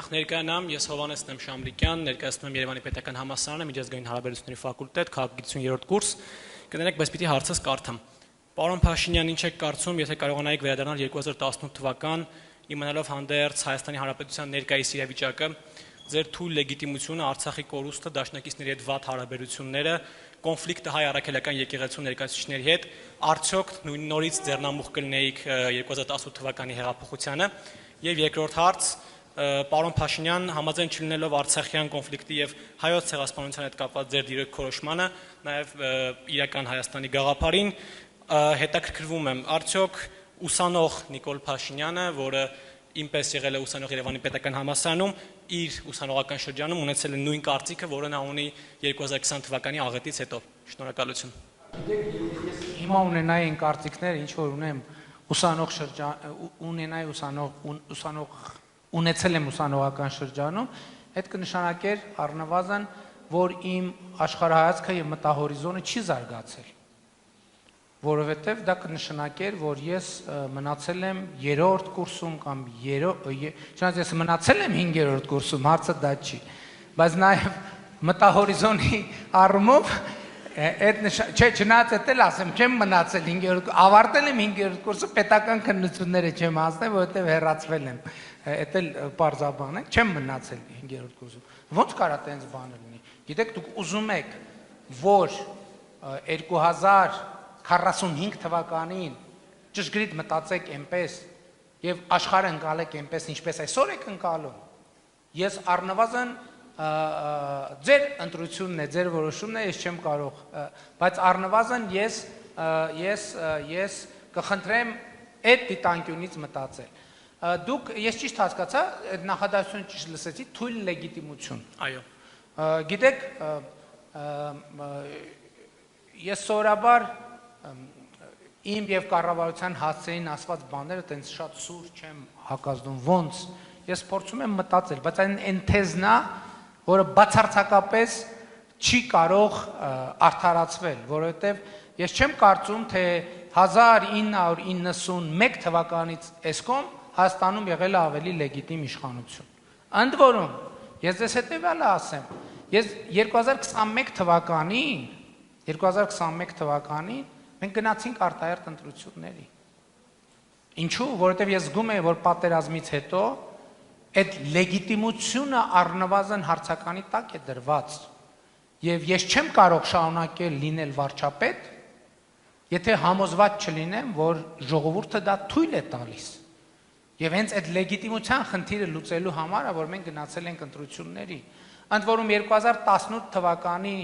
Ներկայանամ, ես Հովհաննես Շամրիկյան, ներկայացնում եմ Երևանի պետական համալսարանը միջազգային հարաբերությունների ֆակուլտետ, քաղաքագիտություն 3-րդ կուրս։ Կներեք, բայց պիտի հարցս կարդամ։ Պարոն Փաշինյան, ինչ եք կարծում, եթե կարողանայիք վերադառնալ 2018 թվական, իմանալով հանդերձ Հայաստանի Հանրապետության ներկայիս իրավիճակը, ձեր թույլ լեգիտիմությունը, Արցախի կորուստը, դաշնակիցների հետ վատ հարաբերությունները, կոնֆլիկտը հայ առաքելական եկեղեցու ներկայացուցիչների հետ, արդյոք նորից ձեռնամուխ կլինեիք 2018 թվականի հեղափոխությանը։ Եվ երկրորդ հարց, պարոն Փաշինյան, համաձայն չլինելով Արցախյան կոնֆլիկտի եւ հայոց ցեղասպանության հետ կապված ձեր դիրքորոշմանը, նաեւ իրական Հայաստանի գաղափարին, հետաքրքրվում եմ, արդյոք ուսանող Նիկոլ Փաշինյանը, որը ինպես եղել է ուսանող Երևանի պետական համալսարանում, իր ուսանողական շրջանում ունեցել է նույն կարծիքը, որը նա ունի 2020 թվականի աղետից հետո։ Շնորհակալություն։ Ես հիմա ունենայի այն կարծիքները, ինչ որ ունեմ ուսանող ունեցել եմ ուսանողական շրջանում, այդ կնշանակեր առնվազն, որ իմ աշխարհայացքը եւ մտահորիզոնը չի զարգացել, որովհետեւ դա կնշանակեր, որ ես մնացել եմ 3-րդ կուրսում կամ չնայած ես մնացել եմ 5-րդ կուրսում, հարցը դա չի, բայց նաեւ մտահորիզոնի առումով չնայած էլ ասեմ, չեմ մնացել 5-րդ, ավարտել եմ 5-րդ կուրսը, պետական քննությունները չեմ անցնել, որովհետև հեռացվել եմ, էդ էլ պարզաբան է, չեմ մնացել 5-րդ կուրսում, ոնց կարա տենց բանը լինի, գիտեք, դուք ուզում եք, որ 2045 թվականին ճշգրիտ մտածեք այնպես և աշխարհը ընկալեք այնպես, ինչպես այսօր եք ընկալում, ես առնվազն ձեր ընտրությունն է, ձեր որոշումն է, ես չեմ կարող, բայց առնվազն ես կխնդրեմ այդ դիտանկյունից մտածել։ Դուք, ես ճիշտ հասկացա, նախադասությունը ճիշտ լսեցի, թույլ լեգիտիմություն։ Այո։ Գիտեք, ես սովորաբար իմ և կառավարության հասցեին ասված բաները տենց շատ սուր չեմ հակազդում, ոնց, ես փորձում եմ մտածել, բայց այն թեզն է, որը բացարձակապես չի կարող արդարացվել, որովհետև ես չեմ կարծում, թե 1991 թվականից էսկոմ Հայաստանում եղել է ավելի լեգիտիմ իշխանություն։ Ընդ որում, ես ձեզ հետևյալը ասեմ, ես 2021 թվականին մենք գնացինք արտահերթ ընտրությունների։ Ինչու՞, որովհետև ես զգում եմ, որ պատերազմից հետո այդ լեգիտիմությունը առնվազն հարցականի տակ է դրված և ես չեմ կարող շարունակել լինել վարչապետ, եթե համոզված չլինեմ, որ ժողովուրդը դա թույլ է տալիս և հենց այդ լեգիտիմության խնդիրը լուծելու համար է, որ մենք գնացել ենք ընտրությունների։ Ընդ որում 2018 թվականի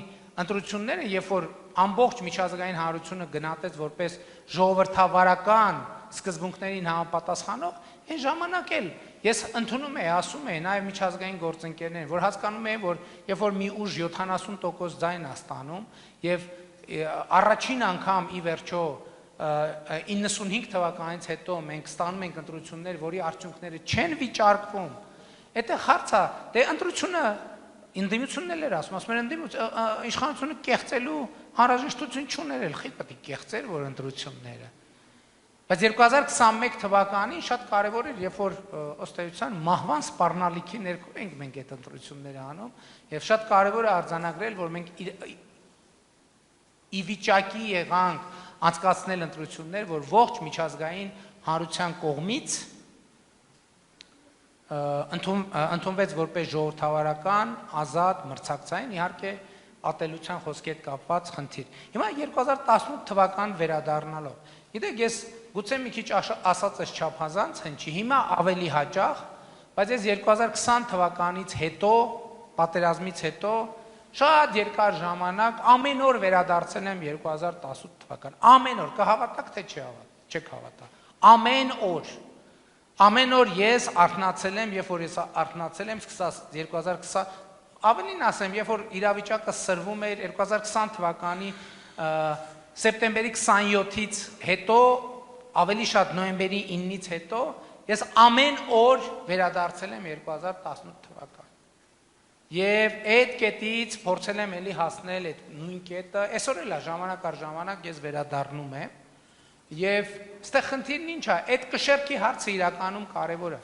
ընտրությունները, երբ որ ամբողջ միջազգային հանրությունը գնահատեց որպես ժողովրդավարական սկզբունքներին համապատասխանող, այն ժամանակ էլ ես ընդունում եի, ասում եի, նաև միջազգային գործընկերներին, որ հասկանում եմ, որ երբ որ մի ուժ 70% ձայն է ստանում և առաջին անգամ ի վերջո 95 թվականից հետո մենք ստանում ենք ընտրություններ, որի արդյունքները չեն վիճարկվում, այդտեղ հարցը, դե ընտրությունը ընդդիմությունն էլ էր ասում էր իշխանությունը կեղծելու անհրաժեշտություն չուներ, խի պետք է կեղծեր, որ ընտրությունները։ Բայց 2021 թվականին շատ կարևոր էր, երբ որ ըստ էության մահվան սպառնալիքի ներքո ենք մենք այդ ընտրությունները անում, և շատ կարևոր է արձանագրել, որ մենք ի վիճակի եղանք անցկացնել ընտրություններ, որ ողջ միջազգային հանրության կողմից ընդունվեց որպես ժողովրդավարական, ազատ, մրցակցային, իհարկե ատելության խոսքի հետ կապված խնդիր։ Հիմա 2018 թվական վերադառնալով, գիտեք, ես գուցե մի քիչ ասածս չափազանց հնչի, հիմա ավելի հաճախ, բայց ես 2020 թվականից հետո, պատերազմից հետո, շատ երկար ժամանակ, ամեն օր վերադարձել եմ 2018 թվական, ամեն օր, կհավատաք թե չեք հավատա, ամեն օր ես արթնացել եմ, երբ որ ես արթնացել եմ, սկսած 2020, ավելին ասեմ, երբ որ իրավիճակը սրվում էր 2020 թվականի սեպտեմբերի 27-ից հետո, ավելի շատ նոյեմբերի 9-ից հետո, ես ամեն օր վերադարձել եմ 2018 թվական։ Եվ այդ կետից փորձել եմ էլի հասնել այդ նույն կետը, այսօր էլ ժամանակ առ ժամանակ ես վերադառնում եմ, և ստեղ խնդիրն ինչ է, այդ կշեռքի հարցը իրականում կարևոր է։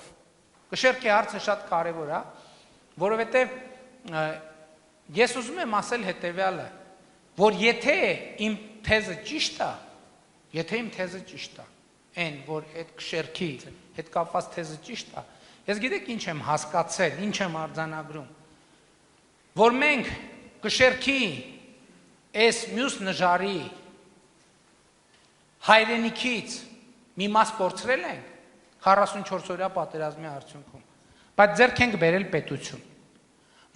Կշերքի հարցը շատ կարևոր է, որովհետև ես ուզում եմ ասել հետևյալը, որ եթե իմ թեզը ճիշտ է, այն որ այդ կշերքի հետ կապված թեզը ճիշտ է, ես գիտեք ինչ եմ հասկացել, ինչ եմ արձանագրում, որ մենք կշերքի այս մյուս նժարի հայրենիքից մի մաս կորցրել ենք 44-օրյա պատերազմի արդյունքում, բայց ձեռք ենք բերել պետություն,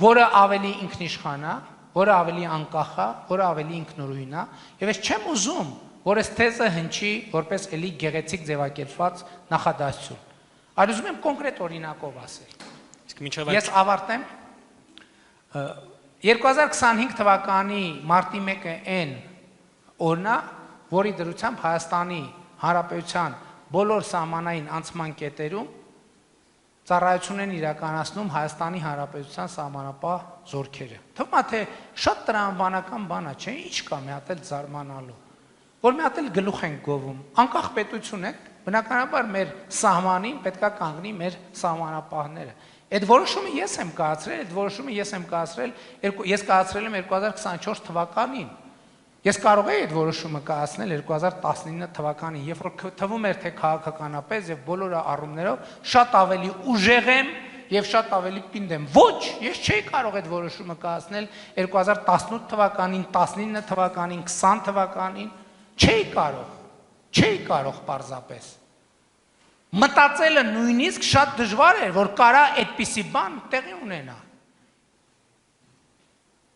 որը ավելի ինքնիշխան է, որը ավելի անկախ է, որը ավելի ինքնուրույն է, եւ ես չեմ ուզում, որ այս թեզը հնչի որպես էլի գեղեցիկ ձևակերպված նախադասություն։ Այլ ուզում եմ կոնկրետ օրինակով ասել։ Իսկ մինչև Ես ավարտեմ 2025 թվականի մարտի 1-ը այն օրն է, որի դրությամբ Հայաստանի Հանրապետության բոլոր սահմանային անցման կետերում ծառայություն են իրականացնում Հայաստանի Հանրապետության սահմանապահ զորքերը։ Թվում է թե շատ տրամաբանական բան է, չէ՞, ինչ կա մի հատ էլ զարմանալու, որ մի հատ էլ գլուխ են գովում։ Անկախ պետություն է, բնականաբար մեր սահմանին պետքա կանգնի մեր սահմանապահները։ Այդ որոշումը ես եմ կայացրել, ես կայացրել եմ 2024 թվականին։ Ես կարող եի այդ որոշումը կայացնել 2019 թվականին, երբ որ թվում էր թե քաղաքականապես եւ բոլոր առումներով շատ ավելի ուժեղ եմ եւ շատ ավելի պինդ եմ։ Ոչ, ես չէի կարող այդ որոշումը կայացնել 2018 թվականին, 19 թվականին, 20 թվականին, չէի կարող պարզապես։ Մտածելը նույնիսկ շատ դժվար էր, որ կարա այդպիսի բան տեղի ունենա։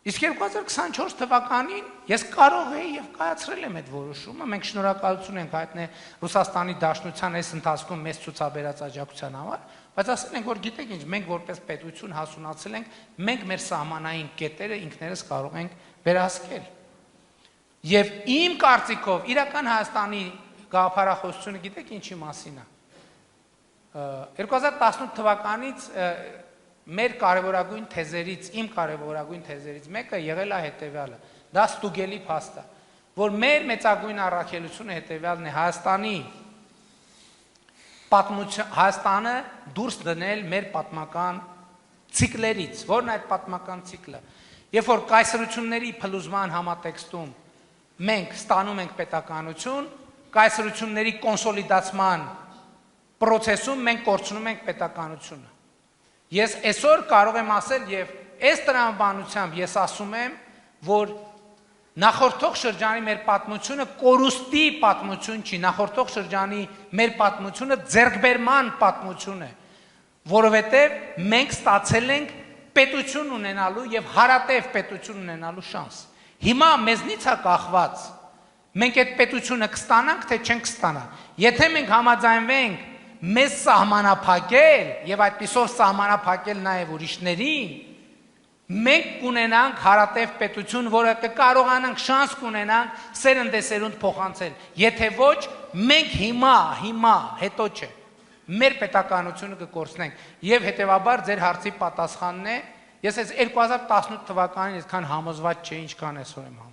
Իսկ 2024 թվականին ես կարող էի եւ կայացրել եմ այդ որոշումը, մենք շնորհակալություն ենք հայտնել Ռուսաստանի Դաշնության այս ընթացքում մեծ ցուցաբերած աջակցության համար, բայց ասել ենք, որ գիտեք ինչ, մենք որպես պետություն հասունացել ենք, մենք մեր սահմանային կետերը ինքներս կարող ենք վերահսկել։ Եվ իմ կարծիքով իրական Հայաստանի գաղափարախոսությունը գիտեք ինչի մասին է։ 2018 թվականից մեր կարևորագույն թեզերից, իմ կարևորագույն թեզերից մեկը եղել է հետևյալը, դա ստուգելի փաստ է, որ մեր մեծագույն առաքելությունը հետևյալն է, Հայաստանը դուրս դնել մեր պատմական ցիկլերից, որն այդ պատմական ցիկլը, երբ որ կայսրությունների փլուզման համատեքստում մենք ստանում ենք պետականություն, կայսրությունների կոնսոլիդացման պրոցեսում մենք կորցնում ենք պետականությունը։ Ես այսօր կարող եմ ասել եւ այս տրամաբանությամբ ես ասում եմ, որ նախորդող շրջանի մեր պատմությունը կորուստի պատմություն չի, նախորդող շրջանի մեր պատմությունը ձեռքբերման պատմություն է, որովհետեւ մենք ստացել ենք պետություն ունենալու եւ հարատև պետություն ունենալու շանս։ Հիմա մեզնից է կախված մենք այդ պետությունը կստանանք թե չենք ստանա։ Եթե մենք համաձայնվենք մեզ սահմանափակել եւ այդպիսով սահմանափակել նաեւ ուրիշներին, մենք կունենանք հարատև պետություն, որը կկարողանանք շանս կունենանք սերնդեսերունդ փոխանցել։ Եթե ոչ, մենք հիմա, հետո չէ, մեր պետականությունը կկորցնենք եւ հետեւաբար ձեր հարցի պատասխանն է, ես այս 2018 թվականին այսքան համոզված չէի, ինչքան այսօր եմ